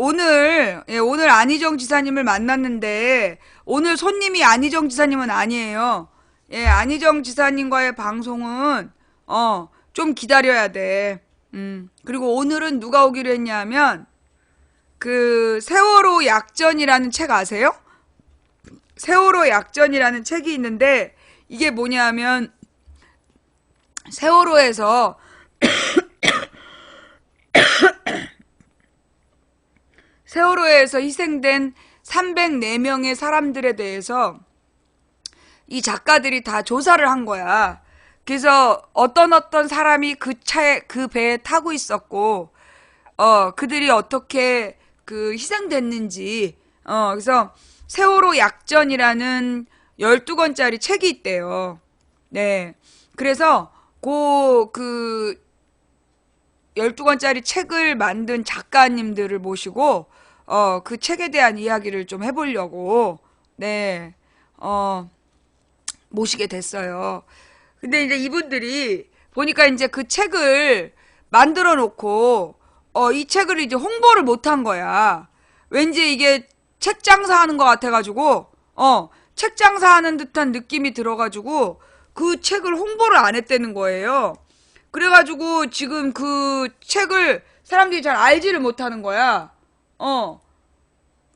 오늘 안희정 지사님을 만났는데, 오늘 손님이 안희정 지사님은 아니에요. 예, 안희정 지사님과의 방송은, 좀 기다려야 돼. 그리고 오늘은 누가 오기로 했냐면, 그, 세월호 약전이라는 책 아세요? 세월호 약전이라는 책이 있는데, 이게 뭐냐면, 세월호에서 세월호에서 희생된 304명의 사람들에 대해서 이 작가들이 다 조사를 한 거야. 그래서 어떤 사람이 그 배에 타고 있었고, 그들이 어떻게 그 희생됐는지, 그래서 세월호 약전이라는 12권짜리 책이 있대요. 네. 그래서 그 12권짜리 책을 만든 작가님들을 모시고, 그 책에 대한 이야기를 좀 해보려고, 네, 모시게 됐어요. 근데 이제 이분들이 보니까 이제 그 책을 만들어 놓고, 이 책을 이제 홍보를 못 한 거야. 왠지 이게 책 장사하는 것 같아가지고, 책 장사하는 듯한 느낌이 들어가지고, 그 책을 홍보를 안 했다는 거예요. 그래가지고 지금 그 책을 사람들이 잘 알지를 못하는 거야.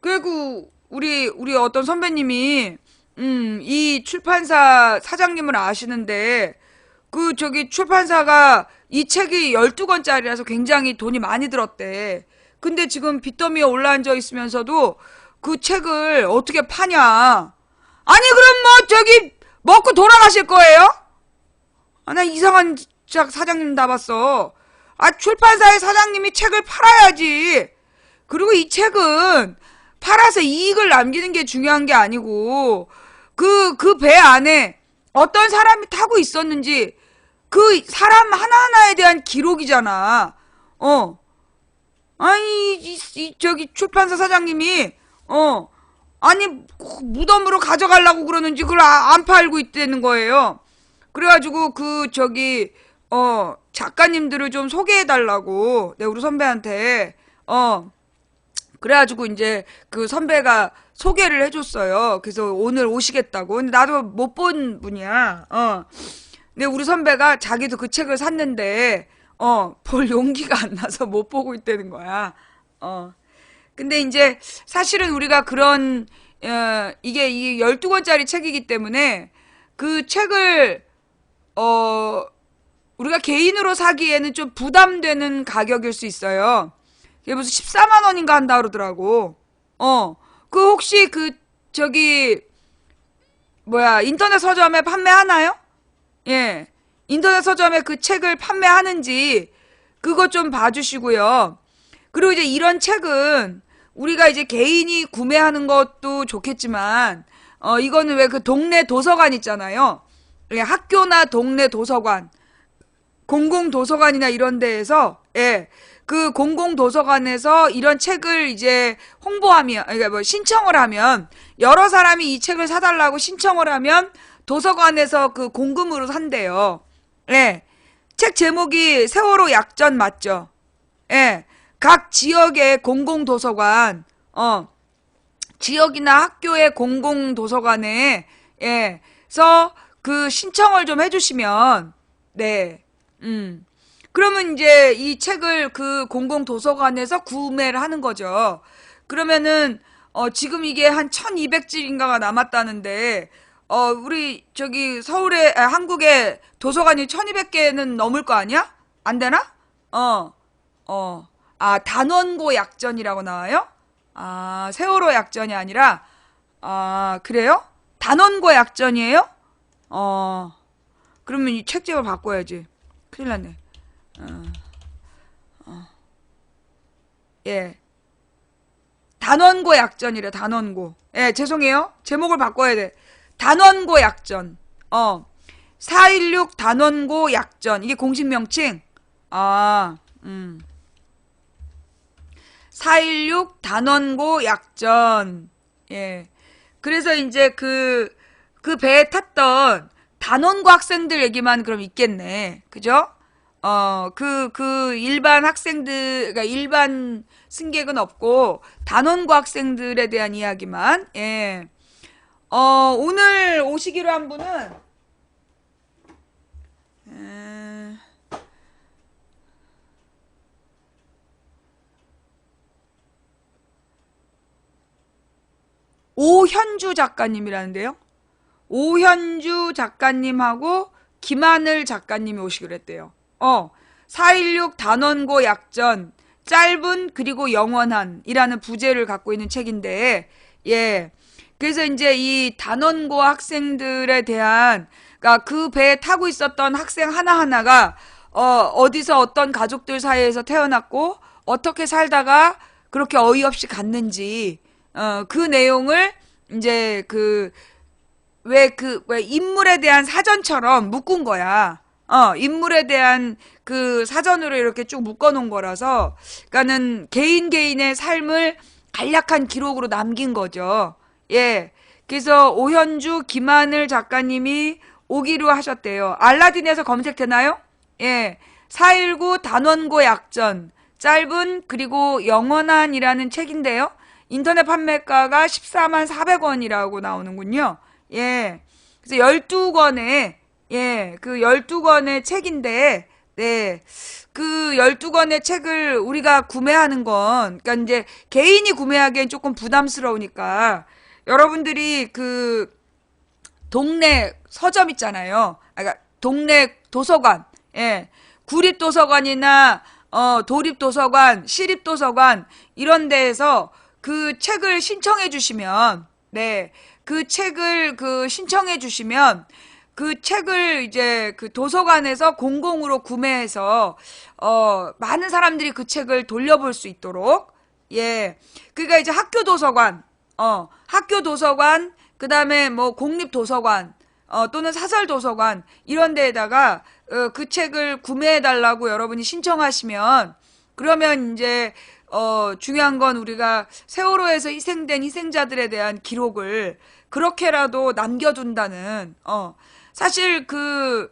그리고 우리 어떤 선배님이 이 출판사 사장님을 아시는데 그 저기 출판사가 이 책이 12권짜리라서 굉장히 돈이 많이 들었대. 근데 지금 빚더미에 올라앉아 있으면서도 그 책을 어떻게 파냐? 아니 그럼 뭐 저기 먹고 돌아가실 거예요? 아, 나 이상한 사장님 다 봤어. 아, 출판사의 사장님이 책을 팔아야지. 그리고 이 책은 팔아서 이익을 남기는 게 중요한 게 아니고, 그 배 안에 어떤 사람이 타고 있었는지, 그 사람 하나하나에 대한 기록이잖아. 아니, 저기 출판사 사장님이, 아니, 무덤으로 가져가려고 그러는지 그걸 안 팔고 있다는 거예요. 그래가지고 작가님들을 좀 소개해달라고, 네, 우리 선배한테, 그래가지고 이제 그 선배가 소개를 해줬어요. 그래서 오늘 오시겠다고. 근데 나도 못 본 분이야. 근데 우리 선배가 자기도 그 책을 샀는데, 볼 용기가 안 나서 못 보고 있다는 거야. 근데 이제 사실은 우리가 이게 12권짜리 책이기 때문에 그 책을, 우리가 개인으로 사기에는 좀 부담되는 가격일 수 있어요. 이게 무슨 14만 원인가 한다 그러더라고. 그 혹시 인터넷 서점에 판매하나요? 예. 인터넷 서점에 그 책을 판매하는지 그거 좀 봐주시고요. 그리고 이제 이런 책은 우리가 이제 개인이 구매하는 것도 좋겠지만, 이거는 왜 그 동네 도서관 있잖아요. 예, 학교나 동네 도서관, 공공도서관이나 이런 데에서, 예, 그 공공도서관에서 이런 책을 이제 홍보하면, 그러니까 뭐 신청을 하면, 여러 사람이 이 책을 사달라고 신청을 하면 도서관에서 그 공금으로 산대요. 예. 책 제목이 세월호 약전 맞죠? 예. 각 지역의 공공도서관, 지역이나 학교의 공공도서관에, 예, 서 그 신청을 좀 해주시면, 네, 그러면 이제 이 책을 그 공공도서관에서 구매를 하는 거죠. 그러면은, 지금 이게 한 1200지인가가 남았다는데, 우리 저기 한국에 도서관이 1200개는 넘을 거 아니야? 안 되나? 단원고 약전이라고 나와요? 아, 세월호 약전이 아니라, 그래요? 단원고 약전이에요? 그러면 이 책제을 바꿔야지. 큰일 났네. 예. 단원고 약전이래, 단원고. 예, 죄송해요. 제목을 바꿔야 돼. 단원고 약전. 4.16 단원고 약전. 이게 공식 명칭? 4.16 단원고 약전. 예. 그래서 이제 그 배에 탔던 단원고 학생들 얘기만 그럼 있겠네. 그죠? 일반 학생들, 그러니까 일반 승객은 없고, 단원고 학생들에 대한 이야기만, 예. 오늘 오시기로 한 분은, 에, 오현주 작가님이라는데요. 오현주 작가님하고 김하늘 작가님이 오시기로 했대요. 416 단원고 약전, 짧은 그리고 영원한이라는 부제를 갖고 있는 책인데, 예. 그래서 이제 이 단원고 학생들에 대한, 그러니까 그 배에 타고 있었던 학생 하나하나가, 어디서 어떤 가족들 사이에서 태어났고, 어떻게 살다가 그렇게 어이없이 갔는지, 그 내용을 이제 왜 인물에 대한 사전처럼 묶은 거야. 인물에 대한 그 사전으로 이렇게 쭉 묶어 놓은 거라서, 그러니까는 개인의 삶을 간략한 기록으로 남긴 거죠. 예. 그래서 오현주, 김하늘 작가님이 오기로 하셨대요. 알라딘에서 검색되나요? 예. 419 단원고 약전, 짧은 그리고 영원한이라는 책인데요. 인터넷 판매가가 14만 400원이라고 나오는군요. 예. 그래서 12권의, 예, 그 12권의 책인데, 네. 그 12권의 책을 우리가 구매하는 건, 그러니까 이제 개인이 구매하기엔 조금 부담스러우니까, 여러분들이 동네 서점 있잖아요. 그러니까 동네 도서관, 예. 구립도서관이나, 도립도서관, 시립도서관, 이런 데에서 그 책을 신청해 주시면, 네. 그 책을 신청해 주시면, 그 책을 이제 그 도서관에서 공공으로 구매해서, 많은 사람들이 그 책을 돌려볼 수 있도록, 예. 그러니까 이제 학교 도서관, 그 다음에 뭐 공립도서관, 또는 사설도서관, 이런 데에다가, 그 책을 구매해달라고 여러분이 신청하시면, 그러면 이제, 중요한 건 우리가 세월호에서 희생된 희생자들에 대한 기록을 그렇게라도 남겨둔다는, 사실 그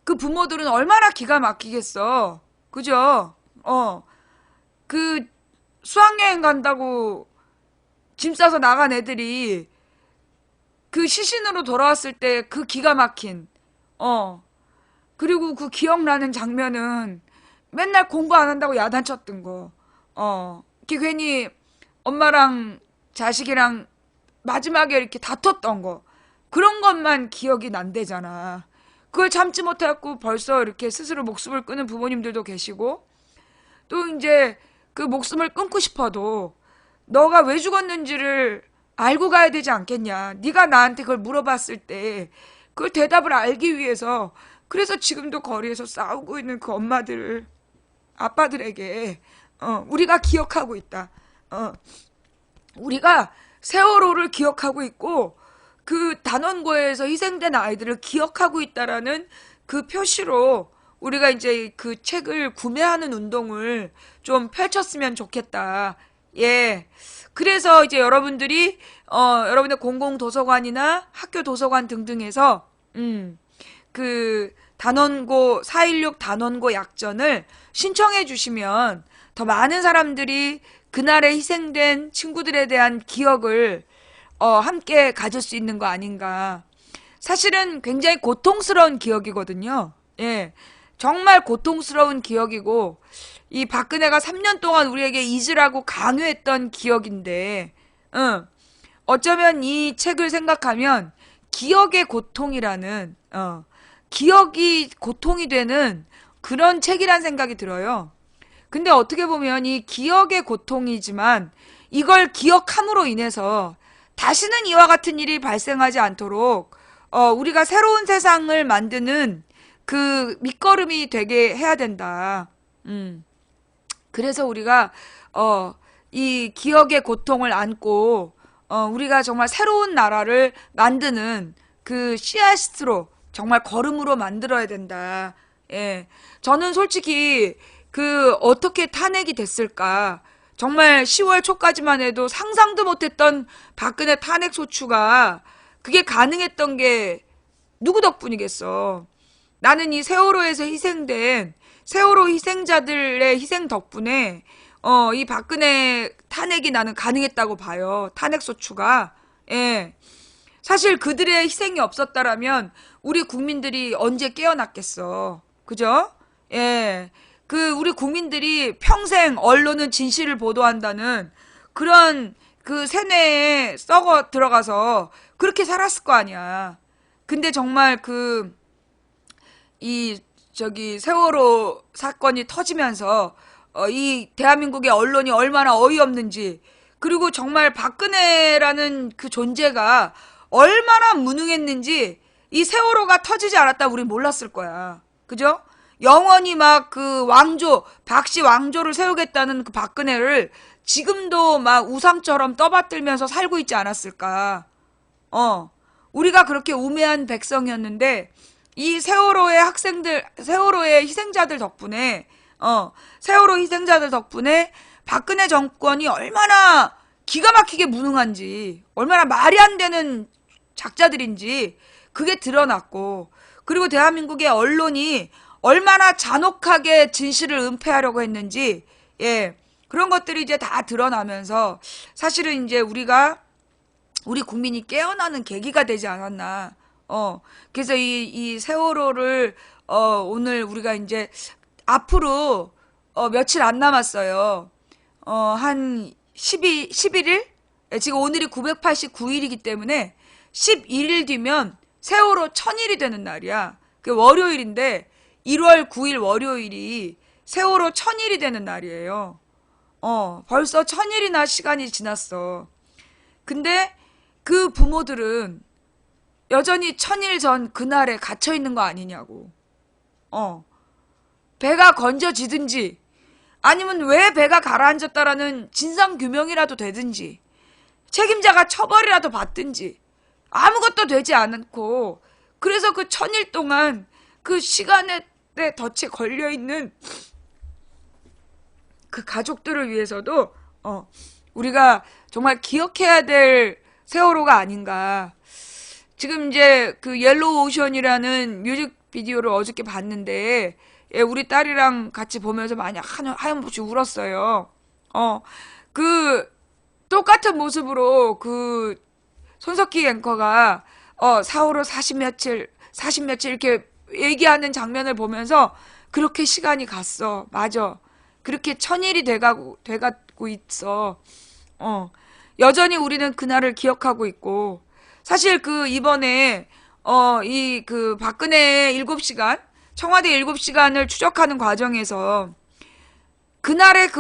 부모들은 얼마나 기가 막히겠어. 그죠? 그 수학여행 간다고 짐 싸서 나간 애들이 그 시신으로 돌아왔을 때 그 기가 막힌, 그리고 그 기억나는 장면은 맨날 공부 안 한다고 야단쳤던 거. 이렇게 괜히 엄마랑 자식이랑 마지막에 이렇게 다퉜던 거. 그런 것만 기억이 난대잖아. 그걸 참지 못해갖고 벌써 이렇게 스스로 목숨을 끊은 부모님들도 계시고, 또 이제 그 목숨을 끊고 싶어도 너가 왜 죽었는지를 알고 가야 되지 않겠냐. 네가 나한테 그걸 물어봤을 때 그걸 대답을 알기 위해서, 그래서 지금도 거리에서 싸우고 있는 그 엄마들, 아빠들에게 우리가 기억하고 있다. 우리가 세월호를 기억하고 있고 그 단원고에서 희생된 아이들을 기억하고 있다라는 그 표시로 우리가 이제 그 책을 구매하는 운동을 좀 펼쳤으면 좋겠다. 예. 그래서 이제 여러분들이 여러분의 공공도서관이나 학교 도서관 등등에서 그 단원고 416 단원고 약전을 신청해 주시면 더 많은 사람들이 그날에 희생된 친구들에 대한 기억을 함께 가질 수 있는 거 아닌가. 사실은 굉장히 고통스러운 기억이거든요. 예. 정말 고통스러운 기억이고, 이 박근혜가 3년 동안 우리에게 잊으라고 강요했던 기억인데, 어쩌면 이 책을 생각하면 기억의 고통이라는, 기억이 고통이 되는 그런 책이란 생각이 들어요. 근데 어떻게 보면 이 기억의 고통이지만 이걸 기억함으로 인해서 다시는 이와 같은 일이 발생하지 않도록 우리가 새로운 세상을 만드는 그 밑거름이 되게 해야 된다. 그래서 우리가 이 기억의 고통을 안고 우리가 정말 새로운 나라를 만드는 그 씨앗으로 정말 걸음으로 만들어야 된다. 예. 저는 솔직히 어떻게 탄핵이 됐을까? 정말 10월 초까지만 해도 상상도 못했던 박근혜 탄핵 소추가 그게 가능했던 게 누구 덕분이겠어? 나는 이 세월호에서 희생된 세월호 희생자들의 희생 덕분에 이 박근혜 탄핵이 나는 가능했다고 봐요. 탄핵 소추가. 예. 사실 그들의 희생이 없었다라면 우리 국민들이 언제 깨어났겠어. 그죠? 예. 우리 국민들이 평생 언론은 진실을 보도한다는 그런 그 세뇌에 썩어 들어가서 그렇게 살았을 거 아니야. 근데 정말 세월호 사건이 터지면서 이 대한민국의 언론이 얼마나 어이없는지, 그리고 정말 박근혜라는 그 존재가 얼마나 무능했는지 이 세월호가 터지지 않았다 우린 몰랐을 거야. 그죠? 영원히 막 박씨 왕조를 세우겠다는 그 박근혜를 지금도 막 우상처럼 떠받들면서 살고 있지 않았을까. 우리가 그렇게 우매한 백성이었는데 이 세월호의 희생자들 덕분에 세월호 희생자들 덕분에 박근혜 정권이 얼마나 기가 막히게 무능한지, 얼마나 말이 안 되는 작자들인지 그게 드러났고, 그리고 대한민국의 언론이 얼마나 잔혹하게 진실을 은폐하려고 했는지, 예, 그런 것들이 이제 다 드러나면서 사실은 이제 우리 국민이 깨어나는 계기가 되지 않았나. 그래서 이 세월호를 오늘 우리가 이제 앞으로 며칠 안 남았어요. 한 11일? 지금 오늘이 989일이기 때문에 11일 뒤면 세월호 1000일이 되는 날이야. 그 월요일인데 1월 9일 월요일이 세월호 1000일이 되는 날이에요. 벌써 1000일이나 시간이 지났어. 근데 그 부모들은 여전히 1000일 전 그날에 갇혀 있는 거 아니냐고. 배가 건져지든지 아니면 왜 배가 가라앉았다라는 진상규명이라도 되든지 책임자가 처벌이라도 받든지 아무것도 되지 않고, 그래서 그 1000일 동안 그 시간에 덫에 걸려있는 그 가족들을 위해서도 우리가 정말 기억해야 될 세월호가 아닌가. 지금 이제 그 옐로우 오션이라는 뮤직비디오를 어저께 봤는데, 예, 우리 딸이랑 같이 보면서 많이 하염없이 울었어요. 똑같은 모습으로 손석희 앵커가 4호로 40며칠 이렇게 얘기하는 장면을 보면서 그렇게 시간이 갔어. 맞아. 그렇게 1000일이 돼가고 있어. 여전히 우리는 그날을 기억하고 있고, 사실 이번에 박근혜의 7시간, 청와대 7시간을 추적하는 과정에서 그날의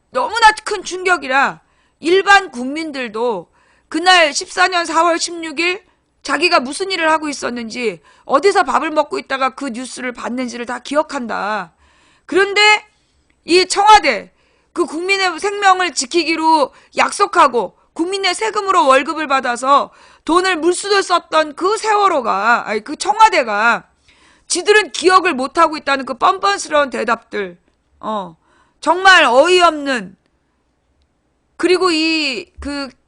너무나 큰 충격이라 일반 국민들도 그날 14년 4월 16일 자기가 무슨 일을 하고 있었는지, 어디서 밥을 먹고 있다가 그 뉴스를 봤는지를 다 기억한다. 그런데 이 청와대, 국민의 생명을 지키기로 약속하고 국민의 세금으로 월급을 받아서 돈을 물수도 썼던 그 세월호가, 그 청와대가 지들은 기억을 못하고 있다는 그 뻔뻔스러운 대답들, 정말 어이없는. 그리고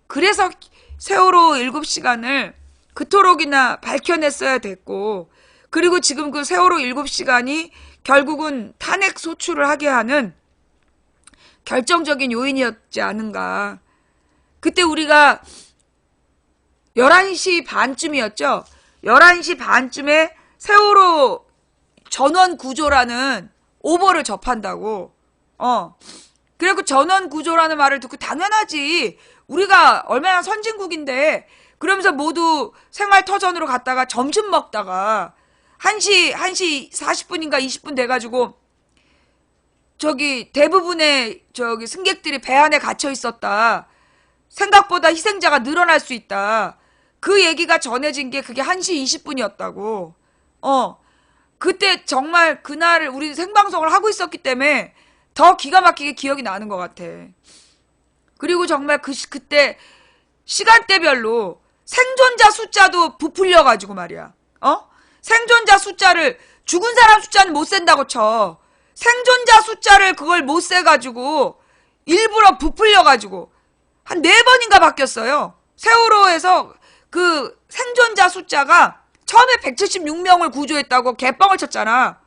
그래서 세월호 7시간을 그토록이나 밝혀냈어야 됐고, 그리고 지금 그 세월호 7시간이 결국은 탄핵 소추를 하게 하는 결정적인 요인이었지 않은가. 그때 우리가 11시 반쯤이었죠. 11시 반쯤에 세월호 전원 구조라는 오보를 접한다고. 그리고 전원 구조라는 말을 듣고 당연하지. 우리가 얼마나 선진국인데. 그러면서 모두 생활터전으로 갔다가 점심 먹다가 1시 40분인가 20분 돼가지고 대부분의 승객들이 배 안에 갇혀 있었다. 생각보다 희생자가 늘어날 수 있다. 그 얘기가 전해진 게 그게 1시 20분이었다고. 그때 정말 그날 우리 생방송을 하고 있었기 때문에 더 기가 막히게 기억이 나는 것 같아. 그리고 정말 그때 시간대별로 생존자 숫자도 부풀려가지고 말이야. 생존자 숫자를, 죽은 사람 숫자는 못 센다고 쳐. 생존자 숫자를 그걸 못 세가지고 일부러 부풀려가지고 한 4번인가 바뀌었어요. 세월호에서 그 생존자 숫자가 처음에 176명을 구조했다고 개뻥을 쳤잖아.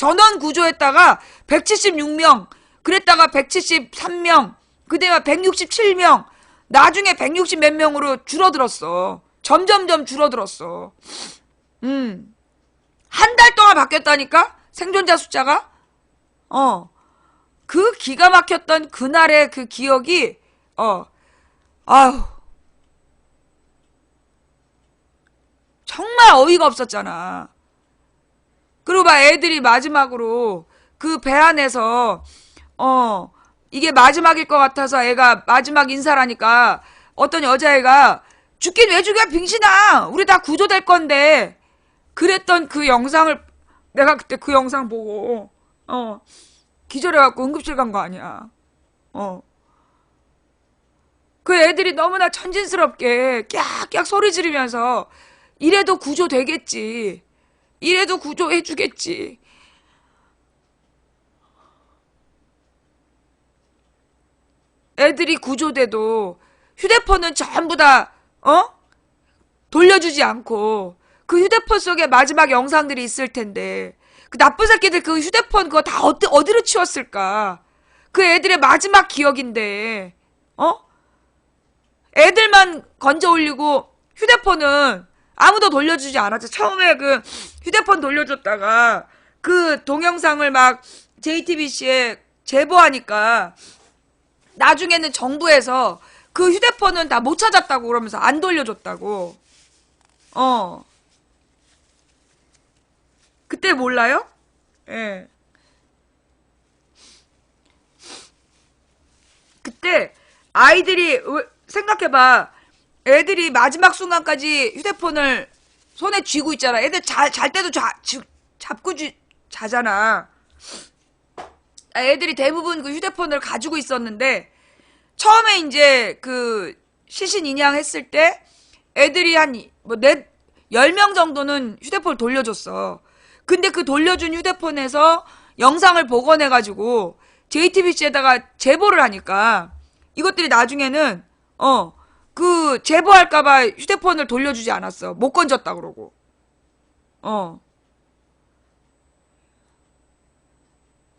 전원 구조했다가 176명, 그랬다가 173명, 그다음에 167명, 나중에 160 몇 명으로 줄어들었어. 점점점 줄어들었어. 한 달 동안 바뀌었다니까? 생존자 숫자가? 그 기가 막혔던 그날의 그 기억이, 아휴. 정말 어이가 없었잖아. 그리고 막 애들이 마지막으로 그 배 안에서, 이게 마지막일 것 같아서 애가 마지막 인사라니까 어떤 여자애가 죽긴 왜 죽여, 빙신아! 우리 다 구조될 건데. 그랬던 그 영상을, 내가 그때 그 영상 보고, 기절해갖고 응급실 간 거 아니야. 그 애들이 너무나 천진스럽게 깍깍 소리 지르면서 이래도 구조되겠지. 이래도 구조해주겠지. 애들이 구조돼도 휴대폰은 전부 다, 돌려주지 않고 그 휴대폰 속에 마지막 영상들이 있을 텐데 그 나쁜 새끼들 그 휴대폰 그거 다 어디로 치웠을까? 그 애들의 마지막 기억인데, 애들만 건져 올리고 휴대폰은 아무도 돌려주지 않았죠. 처음에 그 휴대폰 돌려줬다가 그 동영상을 막 JTBC에 제보하니까 나중에는 정부에서 그 휴대폰은 다 못 찾았다고 그러면서 안 돌려줬다고. 그때 몰라요? 예. 그때 아이들이 생각해봐. 애들이 마지막 순간까지 휴대폰을 손에 쥐고 있잖아. 애들 잘 때도 잡고 자잖아. 애들이 대부분 그 휴대폰을 가지고 있었는데 처음에 이제 그 시신 인양했을 때 애들이 한 10명 정도는 휴대폰을 돌려줬어. 근데 그 돌려준 휴대폰에서 영상을 복원해가지고 JTBC에다가 제보를 하니까 이것들이 나중에는 그 제보할까봐 휴대폰을 돌려주지 않았어. 못 건졌다 그러고.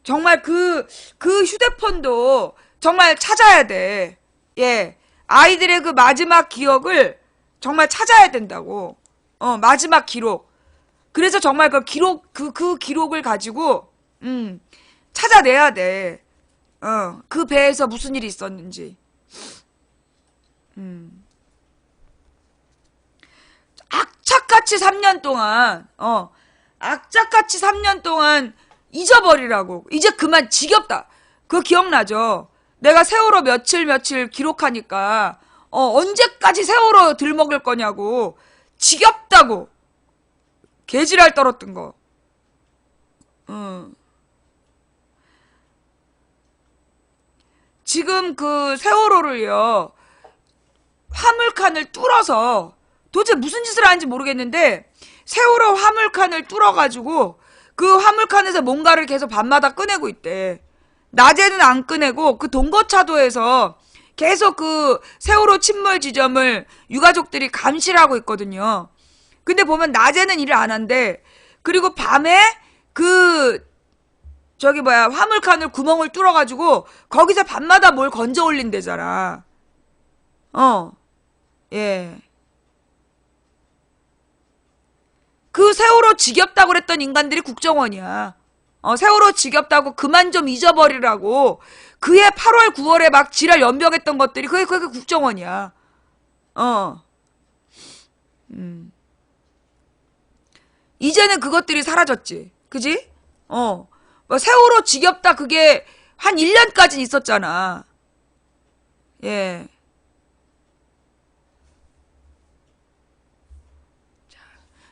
정말 그 휴대폰도 정말 찾아야 돼. 예. 아이들의 그 마지막 기억을 정말 찾아야 된다고. 마지막 기록. 그래서 정말 그 기록을 가지고, 찾아내야 돼. 그 배에서 무슨 일이 있었는지. 악착같이 3년 동안, 악착같이 3년 동안 잊어버리라고. 이제 그만 지겹다. 그거 기억나죠? 내가 세월호 며칠 기록하니까, 언제까지 세월호 들먹을 거냐고. 지겹다고. 개지랄 떨었던 거. 지금 그 세월호를요, 화물칸을 뚫어서, 도대체 무슨 짓을 하는지 모르겠는데, 세월호 화물칸을 뚫어가지고, 그 화물칸에서 뭔가를 계속 밤마다 꺼내고 있대. 낮에는 안 꺼내고, 그 동거차도에서 계속 그 세월호 침몰 지점을 유가족들이 감시를 하고 있거든요. 근데 보면 낮에는 일을 안 한대. 그리고 밤에 화물칸을 구멍을 뚫어가지고 거기서 밤마다 뭘 건져 올린대잖아. 예. 그 세월호 지겹다고 그랬던 인간들이 국정원이야. 세월호 지겹다고 그만 좀 잊어버리라고. 그해 8월, 9월에 막 지랄 연병했던 것들이 그게 국정원이야. 이제는 그것들이 사라졌지. 그지? 뭐 세월호 지겹다 그게 한 1년까지는 있었잖아. 예.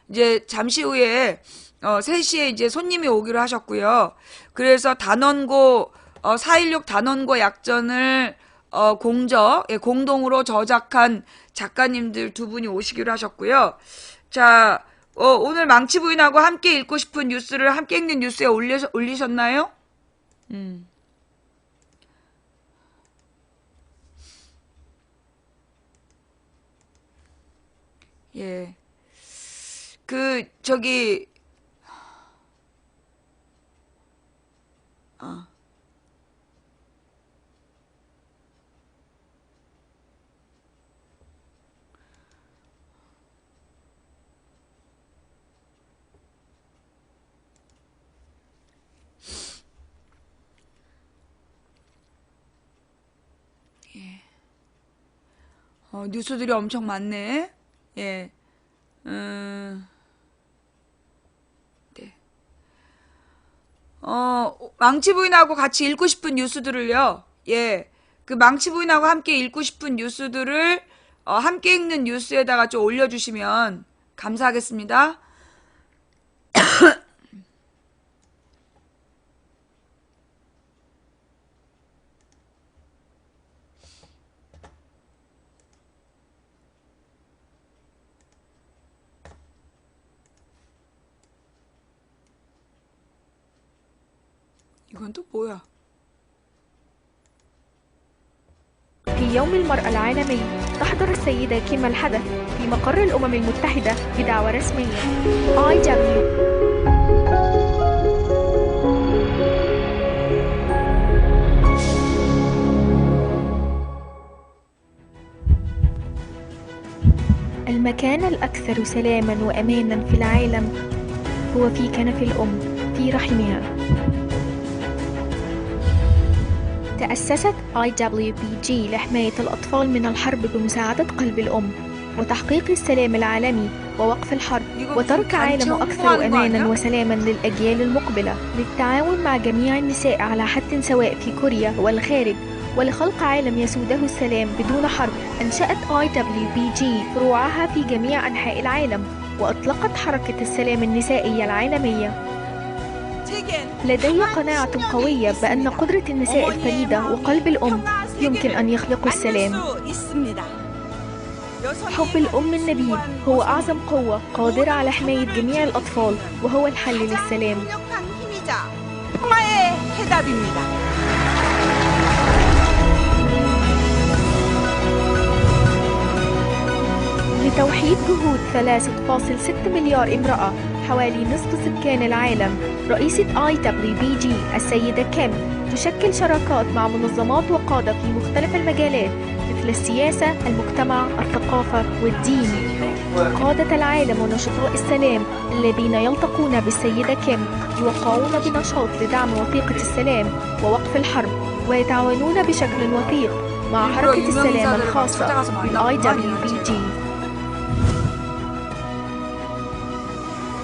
이제 잠시 후에 3시에 이제 손님이 오기로 하셨고요. 그래서 단원고 4.16 단원고 약전을 공동으로 저작한 작가님들 두 분이 오시기로 하셨고요. 자, 오늘 망치 부인하고 함께 읽고 싶은 뉴스를 함께 읽는 뉴스에 올리셨나요? 예. 그, 저기, 어. 뉴스들이 엄청 많네. 예. 네. 망치 부인하고 같이 읽고 싶은 뉴스들을요. 예. 그 망치 부인하고 함께 읽고 싶은 뉴스들을 함께 읽는 뉴스에다가 좀 올려주시면 감사하겠습니다. 이건 또 뭐야? في يوم المرأة العالمي تحضر السيدة كيم الحدث في مقر الأمم المتحدة بدعوة رسمية. IW المكان الأكثر سلاماً وأماناً في العالم هو في كنف الأم في رحمها. تأسست IWBG لحماية الأطفال من الحرب بمساعدة قلب الأم وتحقيق السلام العالمي ووقف الحرب وترك عالم أكثر أماناً وسلاماً للأجيال المقبلة، للتعاون مع جميع النساء على حد سواء في كوريا والخارج ولخلق عالم يسوده السلام بدون حرب. أنشأت IWBG فروعها في جميع أنحاء العالم وأطلقت حركة السلام النسائية العالمية. لدي قناعة قوية بأن قدرة النساء الفريدة وقلب الأم يمكن أن يخلقوا السلام. حب الأم النبيل هو أعظم قوة قادرة على حماية جميع الأطفال وهو الحل للسلام. لتوحيد جهود 3.6 مليار امرأة حوالي نصف سكان العالم، رئيسة IWBG السيدة كيم تشكل شراكات مع منظمات وقادة في مختلف المجالات مثل السياسة، المجتمع، الثقافة والدين. قادة العالم ونشطاء السلام الذين يلتقون بالسيدة كيم يوقعون بنشاط لدعم وثيقة السلام ووقف الحرب ويتعاونون بشكل وثيق مع حركة السلام الخاصة بالIWBG.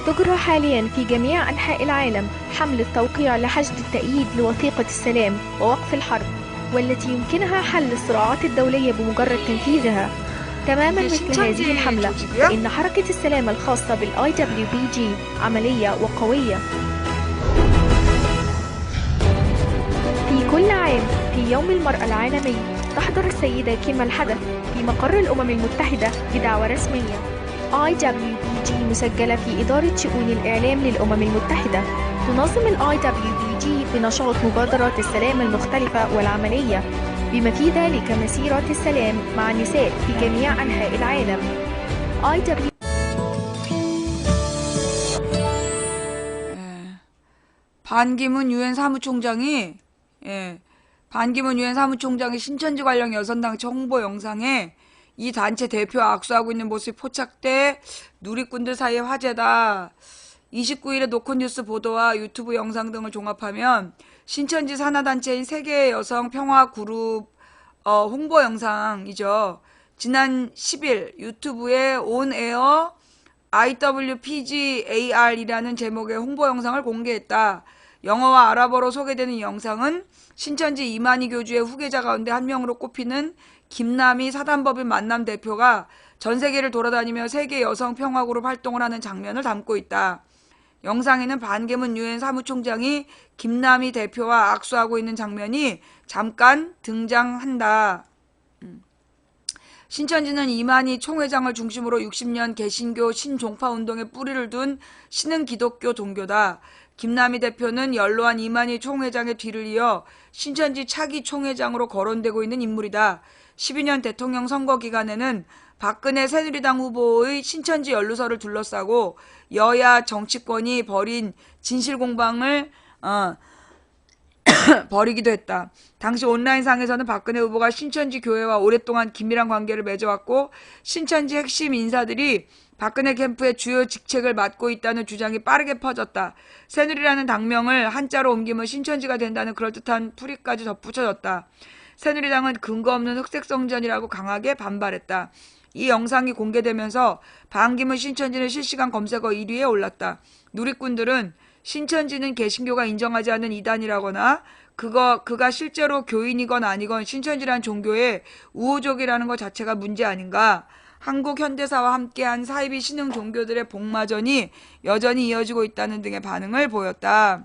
تجرى حالياً في جميع أنحاء العالم حملة توقيع لحشد التأييد لوثيقة السلام ووقف الحرب، والتي يمكنها حل الصراعات الدولية بمجرد تنفيذها. تماماً مثل هذه الحملة، فإن حركة السلام الخاصة بالIWBG عملية وقوية. في كل عام في يوم المرأة العالمي تحضر السيدة كيم الحدث في مقر الأمم المتحدة بدعوة رسمية. IWBG مسجلة في إدارة شؤون الإعلام للأمم المتحدة. تنظم IWBG بنشاط مبادرات السلام المختلفة والعملية، بما في ذلك مسيرات السلام مع النساء في جميع أنحاء العالم. 반기문 유엔 사무총장이 반기문 유엔 사무총장이 신천지 관련 여성단체 홍보 영상에 이 단체 대표 악수하고 있는 모습이 포착돼 누리꾼들 사이에 화제다. 29일에 노컷뉴스 보도와 유튜브 영상 등을 종합하면 신천지 산하단체인 세계 여성 평화 그룹 홍보 영상이죠. 지난 10일 유튜브에 온에어 IWPGAR이라는 제목의 홍보 영상을 공개했다. 영어와 아랍어로 소개되는 영상은 신천지 이만희 교주의 후계자 가운데 한 명으로 꼽히는 김남희 사단법인 만남 대표가 전 세계를 돌아다니며 세계 여성 평화그룹 활동을 하는 장면을 담고 있다. 영상에는 반기문 유엔 사무총장이 김남희 대표와 악수하고 있는 장면이 잠깐 등장한다. 신천지는 이만희 총회장을 중심으로 60년 개신교 신종파 운동에 뿌리를 둔 신흥 기독교 종교다. 김남희 대표는 연로한 이만희 총회장의 뒤를 이어 신천지 차기 총회장으로 거론되고 있는 인물이다. 12년 대통령 선거 기간에는 박근혜 새누리당 후보의 신천지 연루설을 둘러싸고 여야 정치권이 벌인 진실 공방을 벌이기도 했다. 당시 온라인상에서는 박근혜 후보가 신천지 교회와 오랫동안 긴밀한 관계를 맺어왔고 신천지 핵심 인사들이 박근혜 캠프의 주요 직책을 맡고 있다는 주장이 빠르게 퍼졌다. 새누리라는 당명을 한자로 옮기면 신천지가 된다는 그럴듯한 풀이까지 덧붙여졌다. 새누리당은 근거 없는 흑색성전이라고 강하게 반발했다. 이 영상이 공개되면서 반기문 신천지는 실시간 검색어 1위에 올랐다. 누리꾼들은 신천지는 개신교가 인정하지 않는 이단이라거나 그가 실제로 교인이건 아니건 신천지란 종교에 우호적이라는 것 자체가 문제 아닌가. 한국 현대사와 함께한 사이비 신흥 종교들의 복마전이 여전히 이어지고 있다는 등의 반응을 보였다.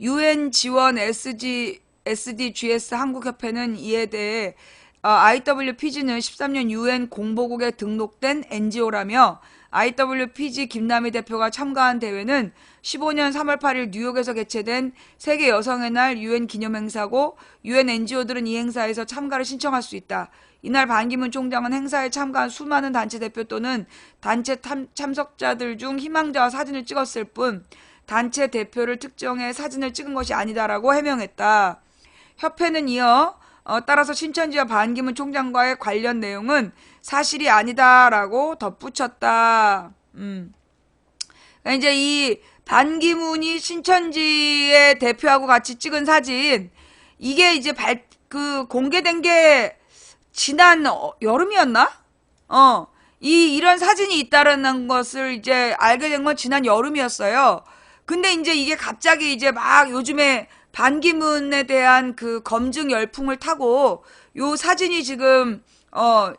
UN 지원 SDGs 한국협회는 이에 대해 IWPG는 13년 UN 공보국에 등록된 NGO라며 IWPG 김남희 대표가 참가한 대회는 15년 3월 8일 뉴욕에서 개최된 세계 여성의 날 UN 기념행사고 UN NGO들은 이 행사에서 참가를 신청할 수 있다. 이날 반기문 총장은 행사에 참가한 수많은 단체 대표 또는 단체 참석자들 중 희망자와 사진을 찍었을 뿐 단체 대표를 특정해 사진을 찍은 것이 아니다라고 해명했다. 협회는 이어 따라서 신천지와 반기문 총장과의 관련 내용은 사실이 아니다라고 덧붙였다. 이제 이 반기문이 신천지의 대표하고 같이 찍은 사진, 이게 이제 공개된 게 지난 여름이었나? 이런 사진이 있다라는 것을 이제 알게 된 건 지난 여름이었어요. 근데 이제 이게 갑자기 이제 막 요즘에 반기문에 대한 그 검증 열풍을 타고 요 사진이 지금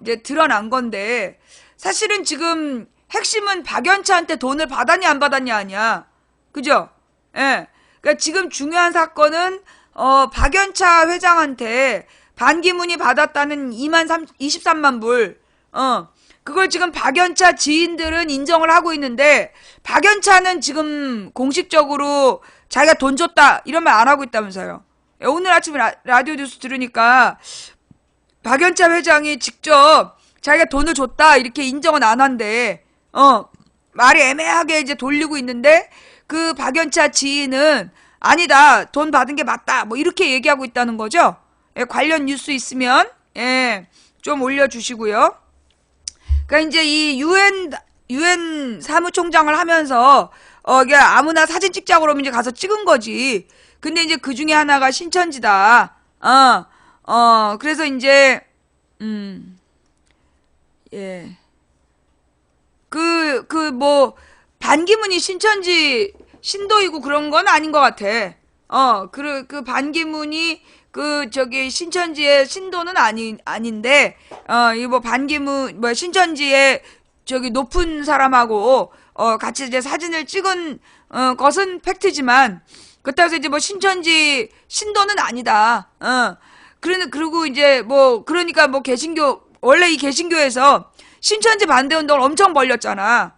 이제 드러난 건데, 사실은 지금 핵심은 박연차한테 돈을 받았냐 안 받았냐 아니야. 그죠? 예. 그러니까 지금 중요한 사건은 박연차 회장한테 반기문이 받았다는 23만 불. 그걸 지금 박연차 지인들은 인정을 하고 있는데 박연차는 지금 공식적으로 자기가 돈 줬다 이런 말 안 하고 있다면서요. 오늘 아침에 라디오 뉴스 들으니까 박연차 회장이 직접 자기가 돈을 줬다 이렇게 인정은 안 한대. 말이 애매하게 이제 돌리고 있는데 그 박연차 지인은 아니다, 돈 받은 게 맞다, 뭐 이렇게 얘기하고 있다는 거죠. 예, 관련 뉴스 있으면 좀 올려주시고요. 그러니까 이제 이 UN 사무총장을 하면서 이게 아무나 사진 찍자고 그러면 이제 가서 찍은 거지. 근데 이제 그 중에 하나가 신천지다. 그래서 이제 예. 뭐 반기문이 신천지 신도이고 그런 건 아닌 것 같아. 그 반기문이 신천지의 신도는 아닌데, 이 뭐 반기문, 뭐 신천지의 높은 사람하고, 같이 이제 사진을 찍은, 것은 팩트지만, 그렇다고 해서 이제 뭐 신천지 신도는 아니다. 그리고 이제 그러니까 원래 이 개신교에서 신천지 반대 운동을 엄청 벌렸잖아.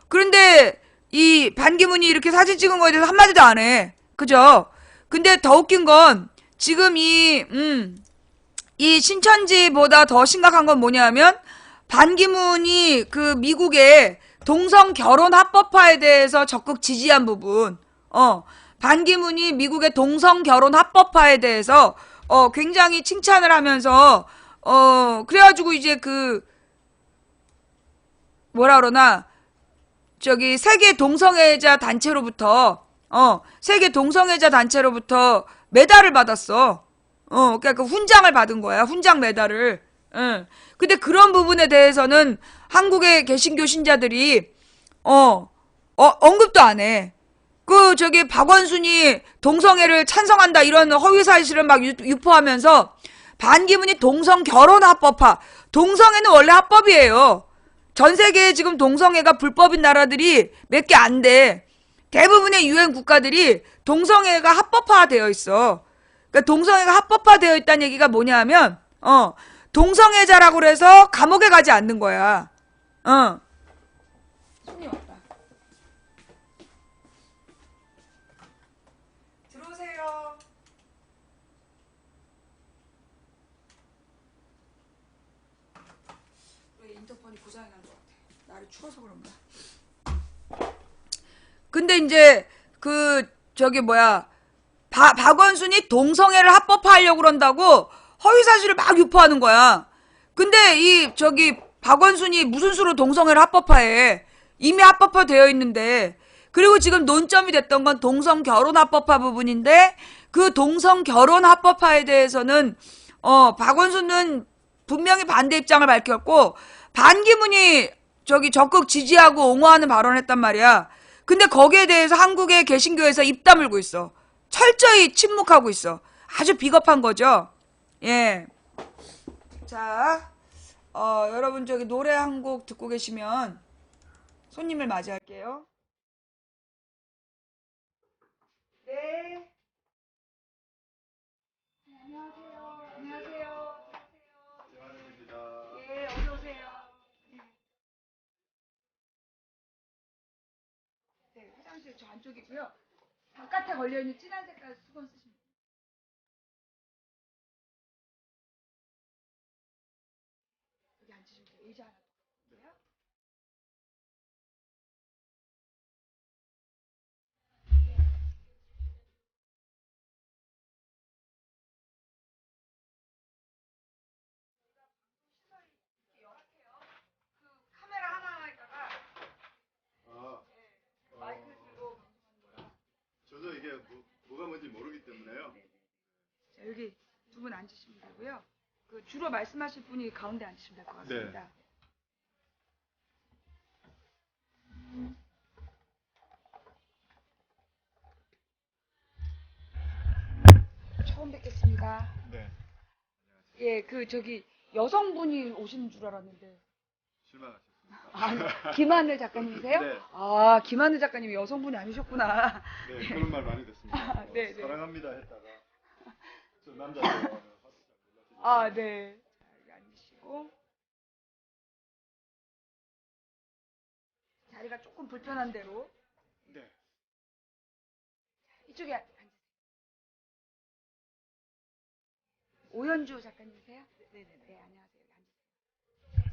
그런데 이 반기문이 이렇게 사진 찍은 거에 대해서 한마디도 안 해. 그죠? 근데 더 웃긴 건 지금 이 신천지보다 더 심각한 건 뭐냐면 반기문이 그 미국의 동성 결혼 합법화에 대해서 적극 지지한 부분. 반기문이 미국의 동성 결혼 합법화에 대해서 굉장히 칭찬을 하면서 그래가지고 이제 뭐라 그러나 세계 동성애자 단체로부터 메달을 받았어. 그러니까 그 훈장을 받은 거야. 훈장 메달을. 근데 그런 부분에 대해서는 한국의 개신교 신자들이 언급도 안 해. 박원순이 동성애를 찬성한다 이런 허위 사실을 막 유포하면서 반기문이 동성 결혼 합법화. 동성애는 원래 합법이에요. 전 세계에 지금 동성애가 불법인 나라들이 몇 개 안 돼. 대부분의 유엔 국가들이 동성애가 합법화되어 있어. 그러니까 동성애가 합법화되어 있다는 얘기가 뭐냐 하면 동성애자라고 그래서 감옥에 가지 않는 거야. 손님 왔다. 들어오세요. 왜 인터폰이 고장이 난 것 같아. 날이 추워서 그런가. 근데 이제 박원순이 동성애를 합법화하려고 그런다고 허위사실을 막 유포하는 거야. 근데 박원순이 무슨 수로 동성애를 합법화해. 이미 합법화되어 있는데. 그리고 지금 논점이 됐던 건 동성결혼 합법화 부분인데 그 동성결혼 합법화에 대해서는 박원순은 분명히 반대 입장을 밝혔고 반기문이 적극 지지하고 옹호하는 발언을 했단 말이야. 근데 거기에 대해서 한국의 개신교에서 입 다물고 있어. 철저히 침묵하고 있어. 아주 비겁한 거죠. 예. 자, 여러분 노래 한 곡 듣고 계시면 손님을 맞이할게요. 네. 안녕하세요. 안녕하세요. 예, 어서 오세요. 네, 화장실 저 안쪽이고요. 바깥에 걸려있는 진한 색깔 수건 쓰시면 돼요. 여기 앉으시면 돼요. 의자 하나 더 있고요. 카메라 하나에다가 아, 마이크 들고 저도 이게 뭐가 뭔지 모르기 때문에요. 자, 여기 두 분 앉으시면 되고요. 주로 말씀하실 분이 가운데 앉으시면 될 것 같습니다. 처음 뵙겠습니다. 네. 예, 여성분이 오시는 줄 알았는데. 실망하셨습니다. 김하늘 작가님이세요? 네. 아, 김하늘 작가님이 여성분이 아니셨구나. 네, 그런 말 많이 듣습니다. 네, 네. 사랑합니다 했다가 저 남자죠. 아, 네. 자, 여기 앉으시고. 자리가 조금 불편한 대로. 네. 이쪽에 앉으세요. 오연주 작가님이세요? 네네. 네, 안녕하세요. 여기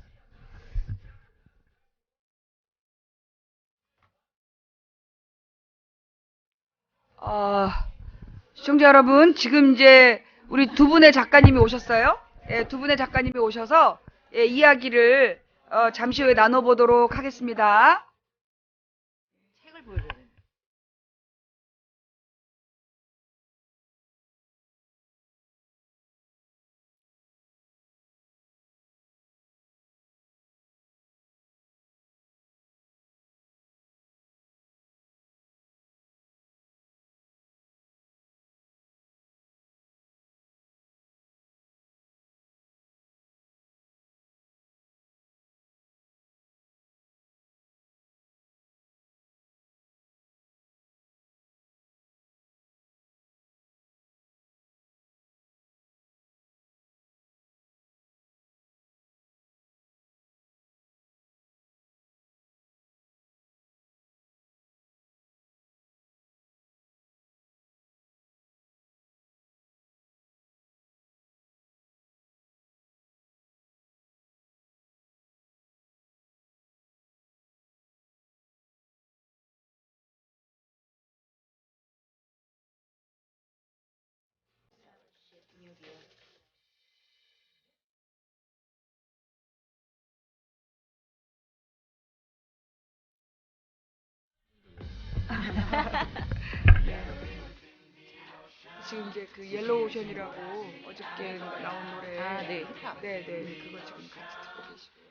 앉으세요. 시청자 여러분, 지금 이제 우리 두 분의 작가님이 오셨어요. 예, 두 분의 작가님이 오셔서 이야기를 잠시 후에 나눠보도록 하겠습니다. 책을 보여줘야 돼. 지금 이제 옐로우 오션이라고 어저께 나온 노래. 아, 네, 힙합. 네네. 그거 지금 같이 듣고 계시고요.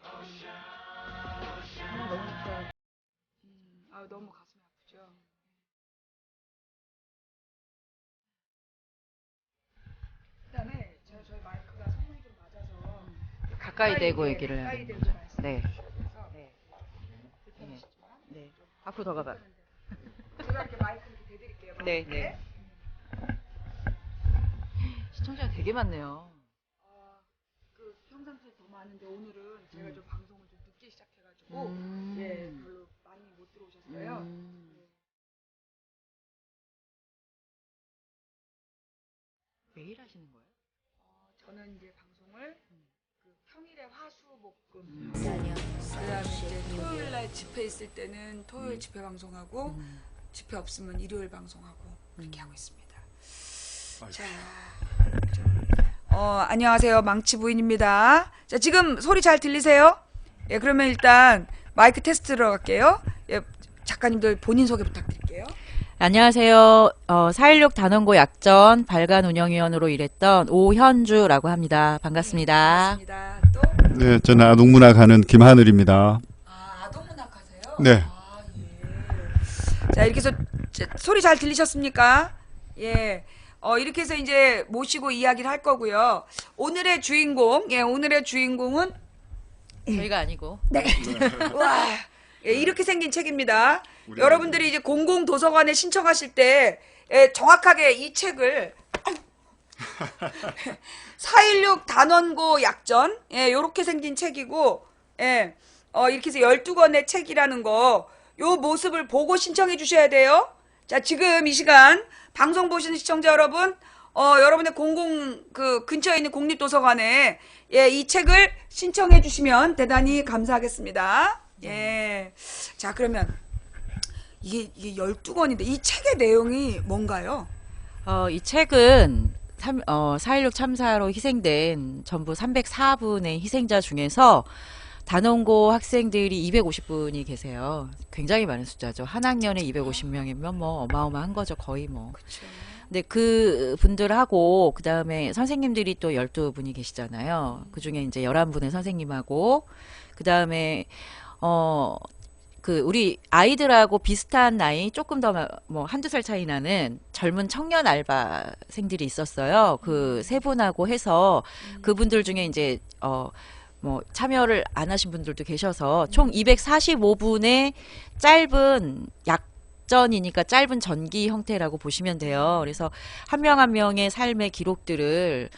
너무 좋다. 너무 가슴이 아프죠. 그다음에 저희 마이크가 성능이 좀 낮아서 가까이 대고 얘기를 해야 가까이 되는 대고 거죠. 네. 말씀하셔서 네. 불편하시지만 네. 앞으로 더 가봐. 제가 이렇게 마이크 이렇게 대드릴게요. 네, 네. 시청자가 되게 많네요. 평상시에 더 많은데 오늘은 제가 좀 방송을 좀 늦게 시작해가지고 별로 많이 못 들어오셨어요. 매일 하시는 거예요? 저는 이제 방송을 평일에 화수목금 그다음에 이제 토요일날 집회 있을 때는 토요일 집회 방송하고 집회 없으면 일요일 방송하고 그렇게 하고 있습니다. 자, 안녕하세요. 망치 부인입니다. 자, 지금 소리 잘 들리세요? 예, 그러면 일단 마이크 테스트 들어갈게요. 예, 작가님들 본인 소개 부탁드릴게요. 안녕하세요. 4.16 단원고 약전 발간 운영위원으로 일했던 오현주라고 합니다. 반갑습니다. 반갑습니다. 또 네, 저는 아동문학 하는 김하늘입니다. 아동문학 하세요? 네. 예. 자, 이렇게 해서 소리 잘 들리셨습니까? 예. 이렇게 해서 이제 모시고 이야기를 할 거고요. 오늘의 주인공은 저희가 아니고 네. 와, 예, 이렇게 생긴 책입니다. 여러분들이 이제 공공도서관에 신청하실 때 정확하게 이 책을 4.16 단원고 약전, 요렇게 생긴 책이고, 이렇게 해서 12권의 책이라는 거, 요 모습을 보고 신청해 주셔야 돼요. 자, 지금 이 시간 방송 보시는 시청자 여러분, 여러분의 근처에 있는 국립도서관에 이 책을 신청해 주시면 대단히 감사하겠습니다. 예. 자, 그러면 이게 12권인데 이 책의 내용이 뭔가요? 이 책은 4.16 참사로 희생된 전부 304분의 희생자 중에서 단원고 학생들이 250분이 계세요. 굉장히 많은 숫자죠. 한 학년에 250명이면 뭐 어마어마한 거죠. 거의 뭐. 그쵸. 근데 그 분들하고 그 다음에 선생님들이 또 12분이 계시잖아요. 그 중에 이제 11분의 선생님하고 그 다음에 우리 아이들하고 비슷한 나이 조금 더 뭐 한두 살 차이 나는 젊은 청년 알바생들이 있었어요. 그 세 분하고 해서 그분들 중에 이제 뭐 참여를 안 하신 분들도 계셔서 총 245분의 짧은 약전이니까 짧은 전기 형태라고 보시면 돼요. 그래서 한 명 한 명의 삶의 기록들을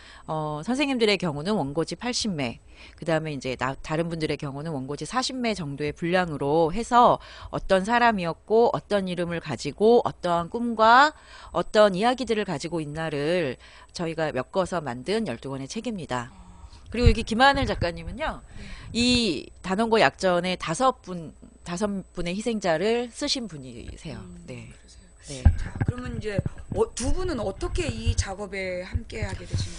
선생님들의 경우는 원고지 80매, 그 다음에 이제 다른 분들의 경우는 원고지 40매 정도의 분량으로 해서 어떤 사람이었고 어떤 이름을 가지고 어떠한 꿈과 어떤 이야기들을 가지고 있나를 저희가 엮어서 만든 12권의 책입니다. 그리고 여기 김하늘 작가님은요, 이 단원고 약전의 5분의 희생자를 쓰신 분이세요. 네. 네. 자, 그러면 이제 두 분은 어떻게 이 작업에 함께 하게 되신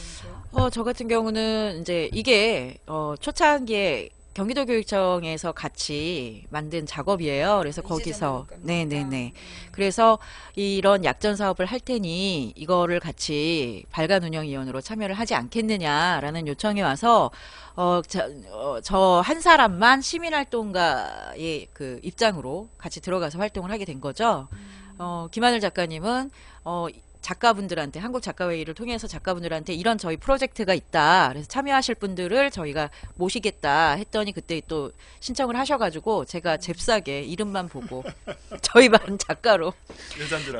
건가요? 저 같은 경우는 이제 이게 초창기에 경기도교육청에서 같이 만든 작업이에요. 그래서 거기서 네네네. 그래서 이런 약전 사업을 할 테니 이거를 같이 발간운영위원으로 참여를 하지 않겠느냐라는 요청이 와서 저 한 사람만 시민활동가의 그 입장으로 같이 들어가서 활동을 하게 된 거죠. 김하늘 작가님은 작가분들한테 한국 작가회의를 통해서 작가분들한테 이런 저희 프로젝트가 있다. 그래서 참여하실 분들을 저희가 모시겠다 했더니 그때 또 신청을 하셔가지고 제가 잽싸게 이름만 보고 저희 반 작가로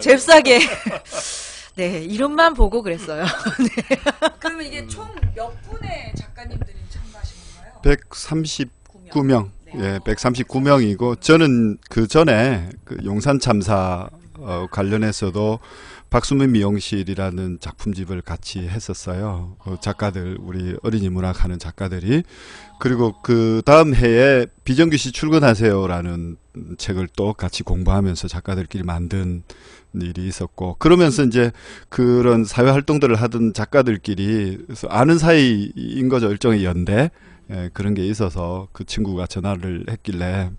잽싸게 네 이름만 보고 그랬어요. 네. 그러면 이게 총 몇 분의 작가님들이 참가하신 건가요? 139명. 예, 139명이고 저는 그 전에 그 용산 참사 관련해서도 박수민 미용실이라는 작품집을 같이 했었어요. 그 작가들, 우리 어린이 문학 하는 작가들이. 그리고 그 다음 해에 비정규시 출근하세요라는 책을 또 같이 공부하면서 작가들끼리 만든 일이 있었고, 그러면서 이제 그런 사회 활동들을 하던 작가들끼리 아는 사이인 거죠. 일종의 연대. 예, 그런 게 있어서 그 친구가 전화를 했길래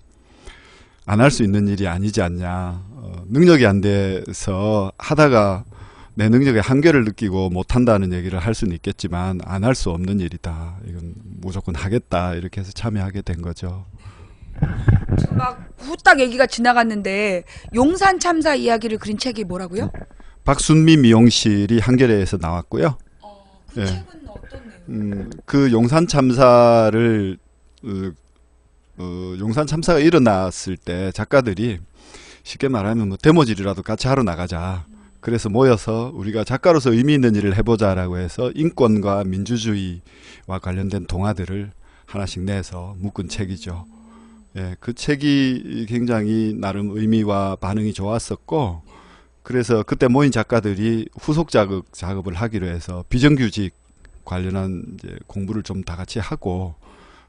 안 할 수 있는 일이 아니지 않냐. 능력이 안 돼서 하다가 내 능력의 한계를 느끼고 못한다는 얘기를 할 수는 있겠지만 안 할 수 없는 일이다. 이건 무조건 하겠다. 이렇게 해서 참여하게 된 거죠. 지금 막 후딱 얘기가 지나갔는데 용산 참사 이야기를 그린 책이 뭐라고요? 박순미 미용실이 한겨레에서 나왔고요. 그 예. 책은 어떤 내용? 그 용산 참사를 용산 참사가 일어났을 때 작가들이 쉽게 말하면 뭐 데모질이라도 같이 하러 나가자. 그래서 모여서 우리가 작가로서 의미 있는 일을 해보자라고 해서 인권과 민주주의와 관련된 동화들을 하나씩 내서 묶은 책이죠. 예, 그 책이 굉장히 나름 의미와 반응이 좋았었고, 그래서 그때 모인 작가들이 후속 작업을 하기로 해서 비정규직 관련한 이제 공부를 좀 다 같이 하고,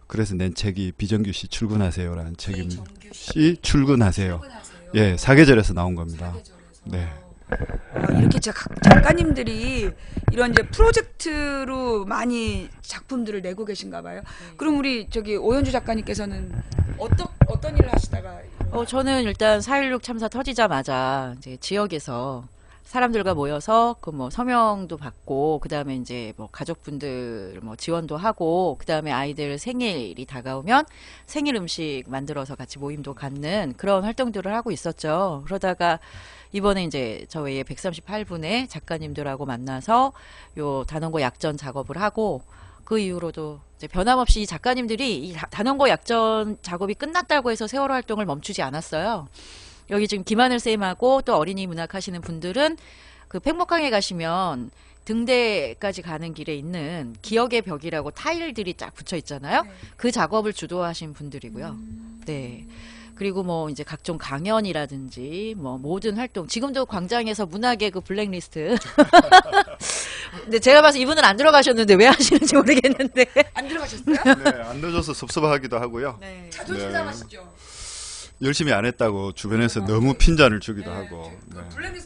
그래서 낸 책이 비정규시 출근하세요라는 책입니다. 시 출근하세요. 예, 사계절에서 나온 겁니다. 네. 이렇게 작가님들이 이런 이제 프로젝트로 많이 작품들을 내고 계신가 봐요. 그럼 우리 저기 오연주 작가님께서는 어떤 일을 하시다가 저는 일단 4.16 참사 터지자마자 이제 지역에서 사람들과 모여서 그 뭐 서명도 받고 그다음에 이제 뭐 가족분들 뭐 지원도 하고 그다음에 아이들 생일이 다가오면 생일 음식 만들어서 같이 모임도 갖는 그런 활동들을 하고 있었죠. 그러다가 이번에 이제 저희의 138분의 작가님들하고 만나서 요 단원고 약전 작업을 하고 그 이후로도 이제 변함없이 작가님들이 이 단원고 약전 작업이 끝났다고 해서 세월호 활동을 멈추지 않았어요. 여기 지금 김하늘 쌤하고 또 어린이 문학 하시는 분들은 그 팽목항에 가시면 등대까지 가는 길에 있는 기억의 벽이라고 타일들이 쫙 붙여 있잖아요. 네. 그 작업을 주도하신 분들이고요. 네. 그리고 뭐 이제 각종 강연이라든지 뭐 모든 활동 지금도 광장에서 문학의 그 블랙리스트 근데 제가 봐서 이분은 안 들어가셨는데 왜 하시는지 모르겠는데 안 들어가셨어요? 네, 안 늦어서 섭섭하기도 하고요. 네. 자존심 네. 상하시죠? 열심히 안 했다고 주변에서 너무 핀잔을 주기도 하고. 그 네. 블랙리스트